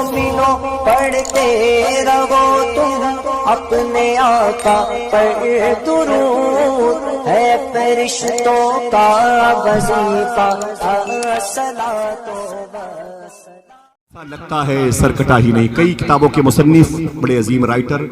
مومنوں پڑھتے رہو تم اپنے آقا پر درود، ہے فرشتوں کا وظیفہ الصلاۃ والسلام۔ لگتا ہے سرکٹا ہی نہیں، کئی کتابوں کے مصنف، بڑے عظیم رائٹر،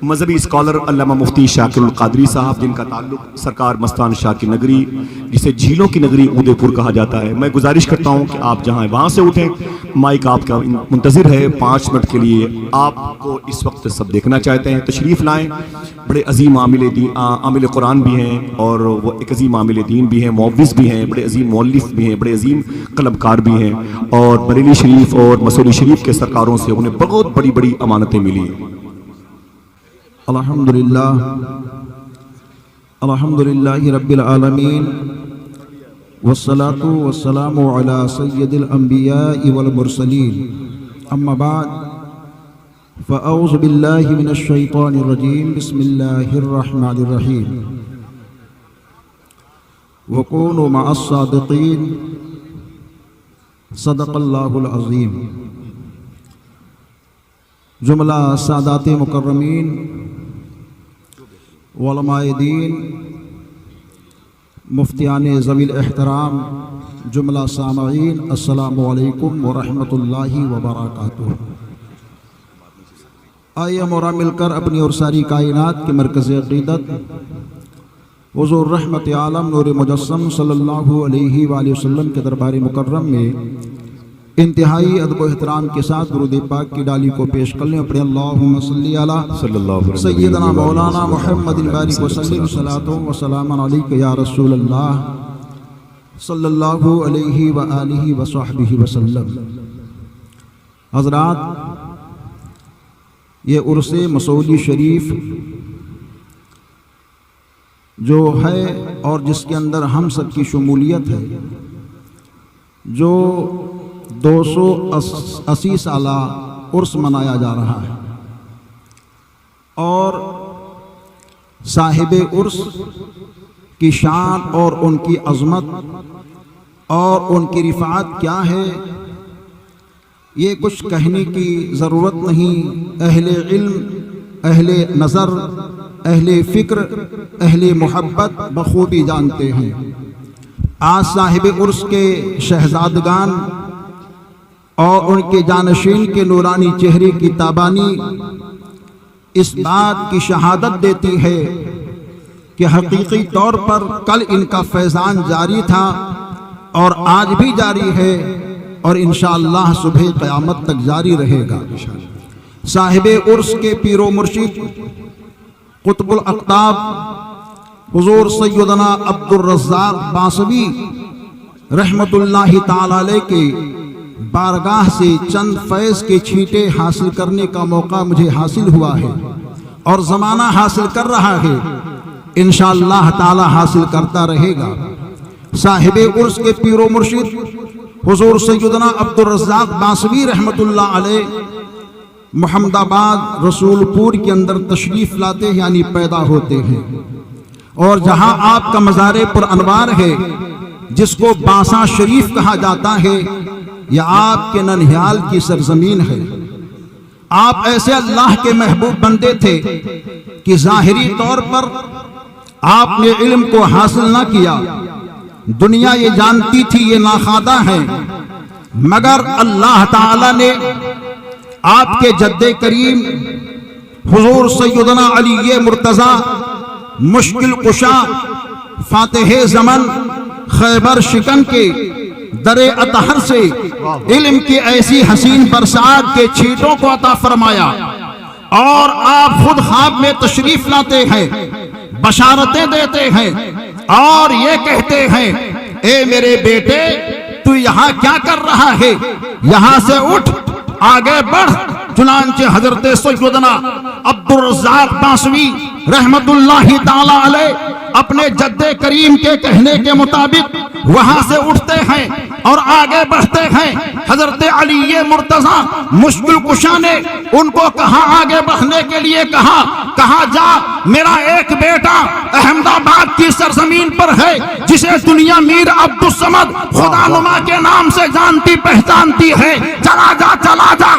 مذہبی اسکالر علامہ مفتی شاکر القادری صاحب، جن کا تعلق سرکار مستان شاہ کی نگری جسے جھیلوں کی نگری اودے پور کہا جاتا ہے۔ میں گزارش کرتا ہوں کہ آپ جہاں وہاں سے اٹھیں، مائک آپ کا منتظر ہے 5 منٹ کے لیے، آپ کو اس وقت سب دیکھنا چاہتے ہیں، تشریف لائیں۔ بڑے عظیم عامل قرآن بھی ہیں اور وہ ایک عظیم عامل دین بھی ہیں، مؤوز بھی ہیں، بڑے عظیم مؤلف بھی ہیں، بڑے عظیم قلمکار بھی ہیں، اور بریلی شریف اور مسوری شریف کے سرکاروں سے انہیں بہت بڑی بڑی امانتیں ملی۔ الحمدللہ رب العالمین، والصلاة والسلام علی سید الانبیاء والمرسلین، اما بعد فاعوذ باللہ من الشیطان الرجیم، بسم اللہ الرحمن الرحیم، وکونوا مع الصادقین، صدق اللہ العظیم۔ جملہ سادات مکرمین، علماء دین، مفتیان ذوی الاحترام، جملہ سامعین، السلام علیکم ورحمۃ اللہ وبرکاتہ۔ آئیے مورا مل کر اپنی اور ساری کائنات کے مرکز عقیدت حضور رحمت عالم نور مجسم صلی اللہ علیہ وآلہ وسلم کے دربار مکرم میں انتہائی ادب و احترام کے ساتھ درود پاک کی ڈالی کو پیش کر لیں۔ پڑھیں اللہم صلی علی سیدنا مولانا محمد البارک وسلم، صلاۃ و سلام علیک یا رسول اللہ صلی اللہ علیہ وآلہ وصحبہ وسلم۔ حضرات، یہ عرس مسولی شریف جو ہے اور جس کے اندر ہم سب کی شمولیت ہے، جو 280 سالہ عرس منایا جا رہا ہے، اور صاحب عرس کی شان اور ان کی عظمت اور ان کی رفعت کیا ہے، یہ کچھ کہنے کی ضرورت نہیں۔ اہل علم، اہل نظر، اہل فکر، اہل محبت بخوبی جانتے ہیں۔ آج صاحب عرس کے شہزادگان اور ان کے جانشین کے نورانی چہرے کی تابانی اس بات کی شہادت دیتی ہے کہ حقیقی طور پر کل ان کا فیضان جاری تھا اور آج بھی جاری ہے، اور انشاءاللہ صبح قیامت تک جاری رہے گا۔ صاحب عرس کے پیر و مرشد قطب الاقطاب حضور سیدنا عبد الرزاق بانسوی رحمت اللہ تعالی علیہ کے بارگاہ سے چند فیض کے چھینٹے حاصل کرنے کا موقع مجھے حاصل ہوا ہے، اور زمانہ حاصل کر رہا ہے، انشاءاللہ تعالی حاصل کرتا رہے گا۔ صاحب عرس کے پیر و مرشد حضور سیدنا عبد الرزاق بانسوی رحمت اللہ علیہ محمد آباد رسول پور کے اندر تشریف لاتے یعنی پیدا ہوتے ہیں، اور جہاں آپ کا مزار پر انوار ہے، جس کو بانسا شریف کہا جاتا ہے، یہ آپ کے ننہال کی سرزمین ہے۔ آپ ایسے اللہ کے محبوب بندے تھے کہ ظاہری طور پر آپ نے علم کو حاصل نہ کیا، دنیا یہ جانتی تھی یہ ناخوادہ ہے، مگر اللہ تعالی نے آپ کے جد کریم حضور سیدنا علی مرتضیٰ مشکل کشا فاتح زمن خیبر شکن کے در اطہر سے علم کی ایسی حسین برسات کے چھینٹوں کو عطا فرمایا، اور آپ خود خواب میں تشریف لاتے ہیں، بشارتیں دیتے ہیں اور یہ کہتے ہیں، اے میرے بیٹے تو یہاں کیا کر رہا ہے، یہاں سے اٹھ آگے بڑھ۔ چنانچہ حضرت سیدنا عبد الرزاق بانسوی رحمت اللہ تعالی علیہ اپنے جد کریم کے کہنے کے مطابق وہاں سے اٹھتے ہیں اور آگے بڑھتے ہیں۔ حضرت علی مرتضیٰ مشکل کشا نے ان کو کہاں آگے بڑھنے کے لیے کہا جا، میرا ایک بیٹا احمد آباد کی سرزمین پر ہے جسے دنیا میر عبد الصمد خدا نما کے نام سے جانتی پہچانتی ہے، چلا جا چلا جا۔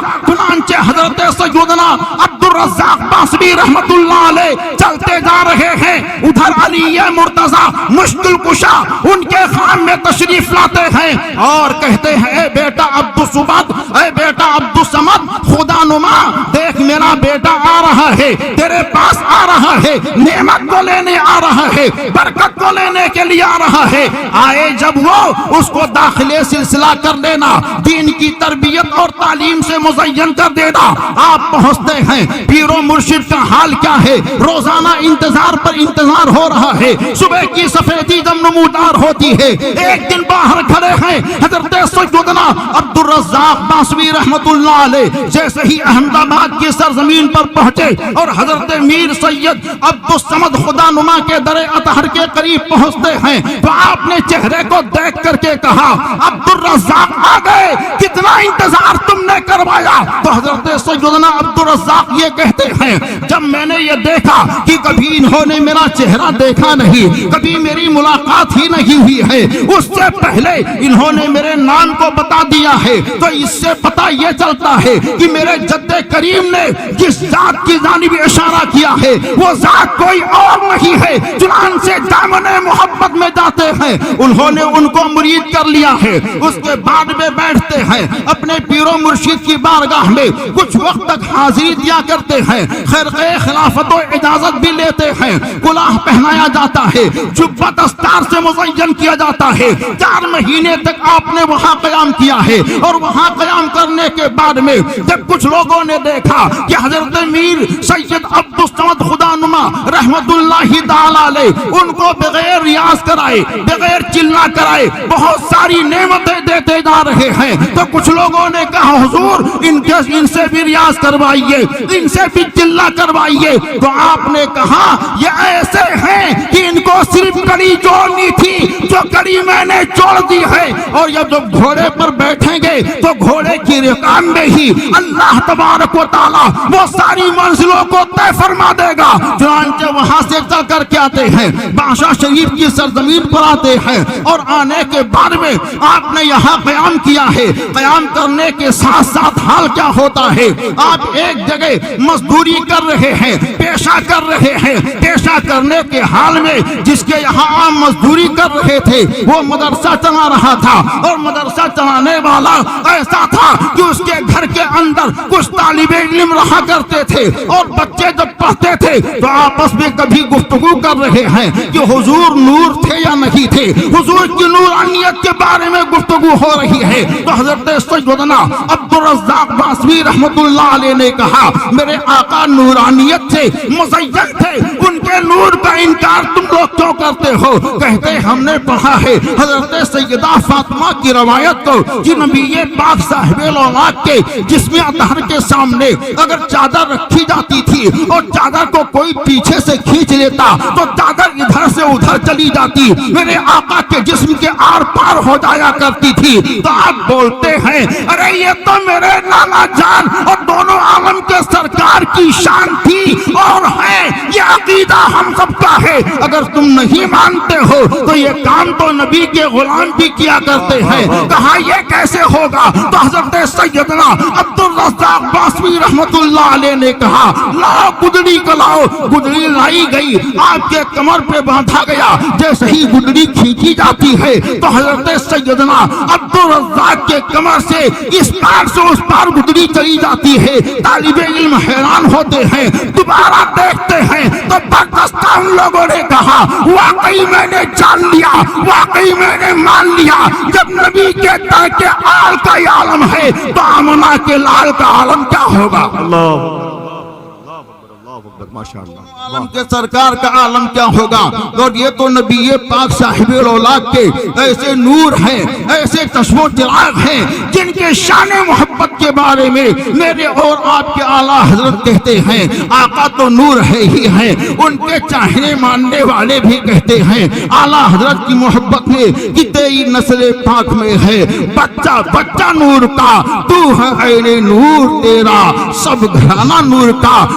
عبدالرزاق باسری رحمت اللہ علیہ چلتے جا رہے ہیں، ادھر علی مرتضیٰ مشکل کشا ان کے خان میں تشریف لاتے ہیں اور کہتے ہیں اے بیٹا عبدالصمد، اے بیٹا عبدالصمد، خدا نما دیکھ میرا بیٹا آ رہا ہے، تیرے پاس آ رہا ہے، نعمت کو لینے آ رہا ہے، برکت کو لینے کے لیے آ رہا ہے، آئے جب وہ اس کو داخلے سلسلہ کر لینا، دین کی تربیت اور تعلیم سے مزین کر دینا۔ آپ پہنچتے ہیں، پیر و مرشد کا حال کیا ہے؟ روزانہ انتظار پر انتظار ہو رہا ہے، صبح کی سفیدی جب نمودار ہوتی ہے، ایک دن باہر کھڑے ہیں حضرت سیدنا عبدالرزاق باسری رحمت اللہ علیہ جیسے ہی احمد آباد کی سرزمین پر پہنچے اور حضرت میر سید عبدالصمد خدا نما کے در اطہر کے قریب پہنچتے ہیں تو آپ نے چہرے کو دیکھ کر کے کہا عبدالرزاق آ گئے، کتنا انتظار تم نے کروایا؟ تو حضرت سیدنا عبدالرزاق یہ کہتے ہیں جب میں نے یہ دیکھا کہ کبھی انہوں نے میرا چہرہ دیکھا نہیں، کبھی میری ملاقات ہی نہیں ہوئی ہے، اس سے پہلے انہوں نے میرے نام کو بتا دیا ہے، تو اس سے پتہ یہ چلتا ہے کہ میرے جد کریم نے جس ذات کی جانب اشارہ کیا ہے وہ ذات کوئی اور نہیں ہے، چنانچہ دامن محبت میں جاتے ہیں، انہوں نے ان کو مرید کر لیا ہے، اس کے بعد میں بیٹھتے ہیں اپنے پیر و مرشد کی بارگاہ میں، کچھ وقت تک حاضری دیا کرتے ہیں، خرقہ خلافت و اجازت بھی لیتے ہیں، کلاه پہنایا جاتا ہے، جبہ دستار سے مزین کیا جاتا ہے، 4 مہینے تک آپ نے وہاں قیام کیا ہے، اور وہاں قیام کرنے کے بعد میں جب کچھ لوگوں نے دیکھا کہ حضرت میر سید عبدالصمد خدا نما رحمت اللہ تعالی علیہ ان کو بغیر ریاض کرائے، بغیر چلنا کرائے بہت ساری نعمتیں دیتے جا رہے ہیں، تو کچھ لوگوں نے کہا حضور ان سے بھی ریاض کروائیے، ان سے بھی چلنا کروائیے، تو آپ نے کہا یہ ایسے ہیں کہ ان کو صرف کڑی جوڑنی تھی، جو کڑی میں نے جوڑ دی ہے، اور جب گھوڑے پر بیٹھیں گے تو گھوڑے کی رکام میں ہی اللہ تبارک و تعالی وہ ساری منزلوں کو طے فرما دے گا۔ چنانچہ وہاں سے چل کر کے آتے ہیں، بادشاہ شریف کی سرزمین پر آتے ہیں، اور آنے کے بعد میں آپ نے یہاں قیام کیا ہے، قیام کرنے کے ساتھ ساتھ حال کیا ہوتا ہے، آپ ایک جگہ مزدوری کر رہے ہیں، پیشہ کر رہے ہیں، پیشہ کرنے کے حال میں جس کے یہاں عام مزدوری کر رہے تھے وہ مدرسہ چلا رہا تھا، اور مدرسہ چلانے والا ایسا تھا کہ اس کے گھر کے اندر کچھ طالب علم رہا کرتے تھے، اور بچے جب پڑھتے تھے تو آپس میں کبھی گفتگو کر رہے ہیں کہ حضور نور تھے یا نہیں تھے، حضور کی نورانیت کے بارے میں گفتگو ہو رہی ہے، تو حضرت سیدنا عبدالرزاق باسری رحمت اللہ علیہ نے کہا میرے آقا نورانیت سے مزین تھے، ان کے نور کا انکار تم لوگ کیوں کرتے ہو؟ کہتے ہم نے پڑھا ہے حضرت سیدہ فاطمہ کی روایت کو کہ نبی پاک صاحب اولاد کے جسم اطہر کے سامنے اگر چادر رکھی جاتی تھی اور چادر کو کوئی پیچھے سے کھینچ لیتا تو چادر ادھر سے ادھر چلی جاتی، میرے آقا کے جسم کے آر پار ہو جایا کرتی تھی، تو آپ بولتے ہیں ارے یہ تو میرے نانا جان اور دونوں عالم کے سرکار کی شان تھی اور ہے، یہ عقیدہ ہم سب کا ہے، اگر تم نہیں مانتے ہو تو یہ کام تو نبی کے غلام بھی کیا کرتے ہیں۔ کہا یہ کیسے ہوگا؟ تو حضرت سیدنا عبدالرزاق باسری رحمت اللہ علیہ نے کہا لاؤ گدڑی کو لاؤ، گدڑی لائی گئی، آپ کے کمر پہ باندھا گیا، جیسے ہی گدڑی کھینچی جاتی ہے تو حضرت سیدنا عبدالرزاق کے کمر سے اس پار سے اس پار گدڑی چلی جاتی ہے، طالب علم حیران ہوتے ہیں، دوبارہ دیکھتے ہیں تو برگزشتہ ان لوگوں نے کہا واقعی میں نے جان لیا، واقعی میں نے مان لیا، جب نبی کے در کے آل کا یہ عالم ہے تو آمنہ کے لال کا عالم کیا ہوگا؟ عالم کے سرکار کا عالم کیا ہوگا؟ اور یہ تو نبی پاک صاحب اولاد کے ایسے نور ہیں، ایسے چشم و چراغ ہیں جن کے شان محبت کے بارے میں میرے اور آپ کے اعلیٰ حضرت کہتے ہیں آقا تو نور ہے ہی ہے، ان کے چاہنے ماننے والے بھی کہتے ہیں اعلیٰ حضرت کی محبت میں کہ تیری نسل پاک میں ہے بچہ بچہ نور کا، تو ہے عین نور تیرا، سب گھرانہ نور کا،